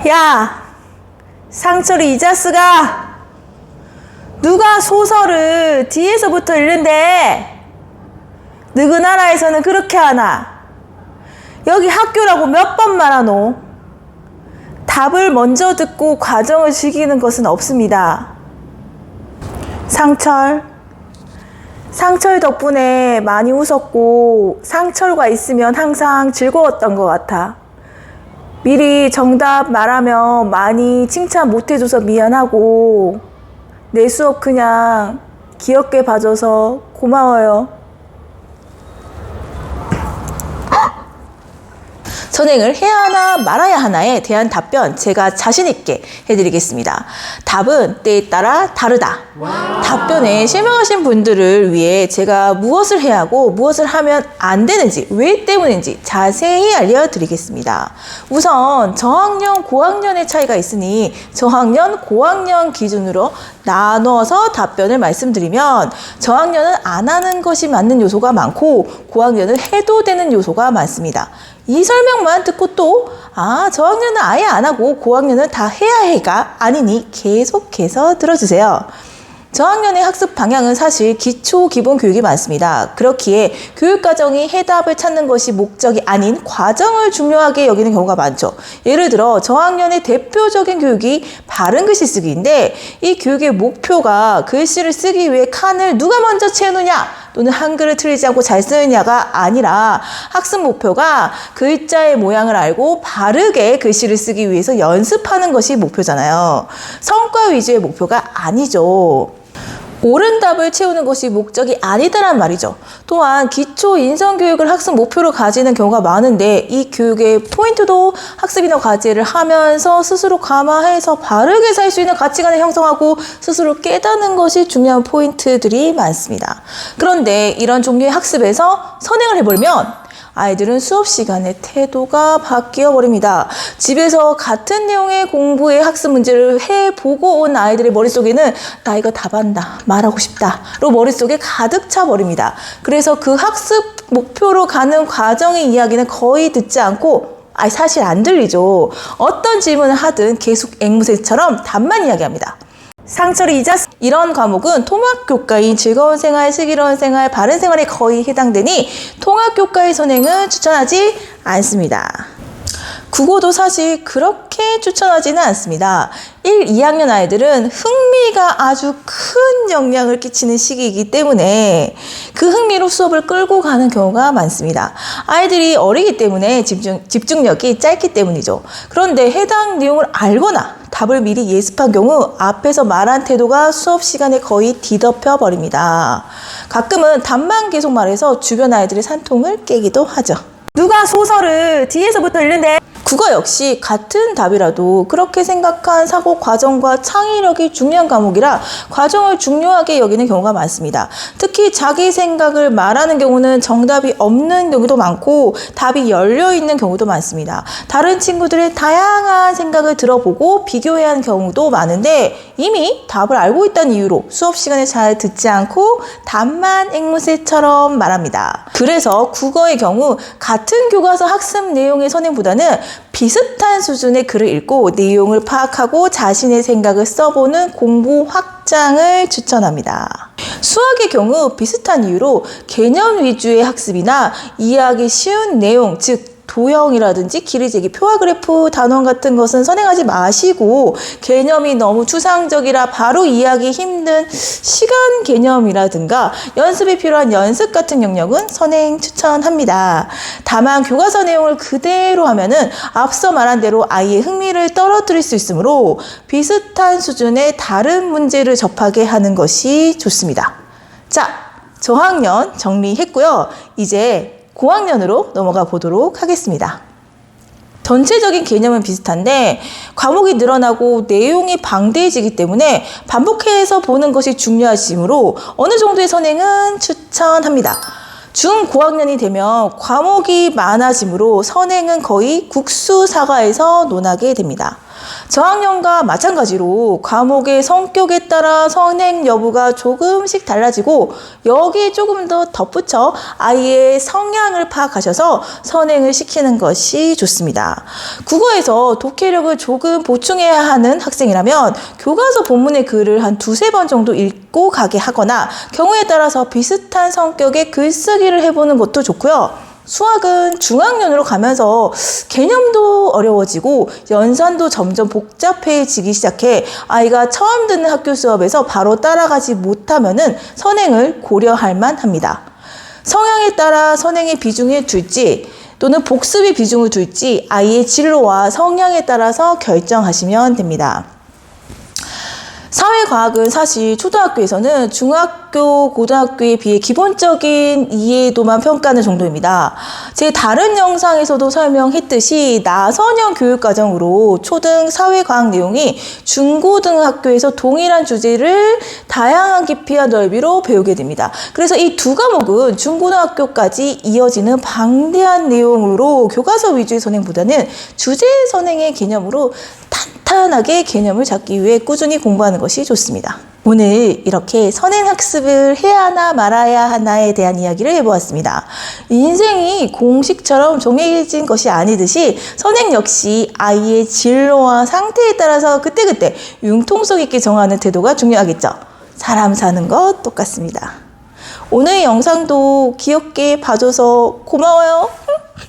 야, 상철이 이 자스가 누가 소설을 뒤에서부터 읽는데? 너그 나라에서는 그렇게 하나? 여기 학교라고 몇 번 말하노? 답을 먼저 듣고 과정을 즐기는 것은 없습니다. 상철 덕분에 많이 웃었고 상철과 있으면 항상 즐거웠던 것 같아. 미리 정답 말하면 많이 칭찬 못해줘서 미안하고 내 수업 그냥 귀엽게 봐줘서 고마워요. 선행을 해야 하나 말아야 하나에 대한 답변 제가 자신있게 해드리겠습니다. 답은 때에 따라 다르다. 답변에 실망하신 분들을 위해 제가 무엇을 해야 하고 무엇을 하면 안 되는지, 왜 때문인지 자세히 알려드리겠습니다. 우선 저학년, 고학년의 차이가 있으니 저학년, 고학년 기준으로 나눠서 답변을 말씀드리면 저학년은 안 하는 것이 맞는 요소가 많고 고학년은 해도 되는 요소가 많습니다. 이 설명만 듣고 또 저학년은 아예 안 하고 고학년은 다 해야 해가 아니니 계속해서 들어주세요. 저학년의 학습 방향은 사실 기초 기본 교육이 많습니다. 그렇기에 교육과정이 해답을 찾는 것이 목적이 아닌 과정을 중요하게 여기는 경우가 많죠. 예를 들어 저학년의 대표적인 교육이 바른 글씨 쓰기인데 이 교육의 목표가 글씨를 쓰기 위해 칸을 누가 먼저 채우느냐 또는 한글을 틀리지 않고 잘 쓰느냐가 아니라 학습 목표가 글자의 모양을 알고 바르게 글씨를 쓰기 위해서 연습하는 것이 목표잖아요. 성과 위주의 목표가 아니죠. 옳은 답을 채우는 것이 목적이 아니다란 말이죠. 또한 기초 인성교육을 학습 목표로 가지는 경우가 많은데 이 교육의 포인트도 학습이나 과제를 하면서 스스로 감화해서 바르게 살 수 있는 가치관을 형성하고 스스로 깨닫는 것이 중요한 포인트들이 많습니다. 그런데 이런 종류의 학습에서 선행을 해버리면 아이들은 수업 시간에 태도가 바뀌어 버립니다. 집에서 같은 내용의 공부의 학습 문제를 해보고 온 아이들의 머릿속에는 나 이거 답한다, 말하고 싶다로 머릿속에 가득 차 버립니다. 그래서 그 학습 목표로 가는 과정의 이야기는 거의 듣지 않고 사실 안 들리죠. 어떤 질문을 하든 계속 앵무새처럼 답만 이야기합니다. 상철이 이런 과목은 통합교과인 즐거운 생활, 슬기로운 생활, 바른 생활에 거의 해당되니 통합교과의 선행은 추천하지 않습니다. 국어도 사실 그렇게 추천하지는 않습니다. 1, 2학년 아이들은 흥미가 아주 큰 영향을 끼치는 시기이기 때문에 그 흥미로 수업을 끌고 가는 경우가 많습니다. 아이들이 어리기 때문에 집중력이 짧기 때문이죠. 그런데 해당 내용을 알거나 답을 미리 예습한 경우 앞에서 말한 태도가 수업 시간에 거의 뒤덮여 버립니다. 가끔은 답만 계속 말해서 주변 아이들의 산통을 깨기도 하죠. 누가 소설을 뒤에서부터 읽는데? 국어 역시 같은 답이라도 그렇게 생각한 사고 과정과 창의력이 중요한 과목이라 과정을 중요하게 여기는 경우가 많습니다. 특히 자기 생각을 말하는 경우는 정답이 없는 경우도 많고 답이 열려있는 경우도 많습니다. 다른 친구들의 다양한 생각을 들어보고 비교해야 하는 경우도 많은데 이미 답을 알고 있다는 이유로 수업 시간에 잘 듣지 않고 답만 앵무새처럼 말합니다. 그래서 국어의 경우 같은 교과서 학습 내용의 선행보다는 비슷한 수준의 글을 읽고 내용을 파악하고 자신의 생각을 써보는 공부 확장을 추천합니다. 수학의 경우 비슷한 이유로 개념 위주의 학습이나 이해하기 쉬운 내용, 즉 도형이라든지 길이 재기, 표와 그래프, 단원 같은 것은 선행하지 마시고 개념이 너무 추상적이라 바로 이해하기 힘든 시간 개념이라든가 연습이 필요한 연습 같은 영역은 선행 추천합니다. 다만 교과서 내용을 그대로 하면은 앞서 말한 대로 아이의 흥미를 떨어뜨릴 수 있으므로 비슷한 수준의 다른 문제를 접하게 하는 것이 좋습니다. 자, 저학년 정리했고요. 이제 고학년으로 넘어가 보도록 하겠습니다. 전체적인 개념은 비슷한데 과목이 늘어나고 내용이 방대해지기 때문에 반복해서 보는 것이 중요하시므로 어느 정도의 선행은 추천합니다. 중고학년이 되면 과목이 많아지므로 선행은 거의 국수사과에서 논하게 됩니다. 저학년과 마찬가지로 과목의 성격에 따라 선행 여부가 조금씩 달라지고 여기에 조금 더 덧붙여 아이의 성향을 파악하셔서 선행을 시키는 것이 좋습니다. 국어에서 독해력을 조금 보충해야 하는 학생이라면 교과서 본문의 글을 한 두세 번 정도 읽고 가게 하거나 경우에 따라서 비슷한 성격의 글쓰기를 해보는 것도 좋고요. 수학은 중학년으로 가면서 개념도 어려워지고 연산도 점점 복잡해지기 시작해 아이가 처음 듣는 학교 수업에서 바로 따라가지 못하면은 선행을 고려할 만합니다. 성향에 따라 선행의 비중을 둘지 또는 복습의 비중을 둘지 아이의 진로와 성향에 따라서 결정하시면 됩니다. 사회과학은 사실 초등학교에서는 중학교, 고등학교에 비해 기본적인 이해도만 평가하는 정도입니다. 제 다른 영상에서도 설명했듯이 나선형 교육과정으로 초등 사회과학 내용이 중고등학교에서 동일한 주제를 다양한 깊이와 넓이로 배우게 됩니다. 그래서 이 두 과목은 중고등학교까지 이어지는 방대한 내용으로 교과서 위주의 선행보다는 주제 선행의 개념으로 탄탄하게 개념을 잡기 위해 꾸준히 공부하는 것이 좋습니다. 오늘 이렇게 선행학습을 해야 하나 말아야 하나에 대한 이야기를 해보았습니다. 인생이 공식처럼 정해진 것이 아니듯이 선행 역시 아이의 진로와 상태에 따라서 그때그때 융통성 있게 정하는 태도가 중요하겠죠. 사람 사는 것 똑같습니다. 오늘 영상도 귀엽게 봐줘서 고마워요.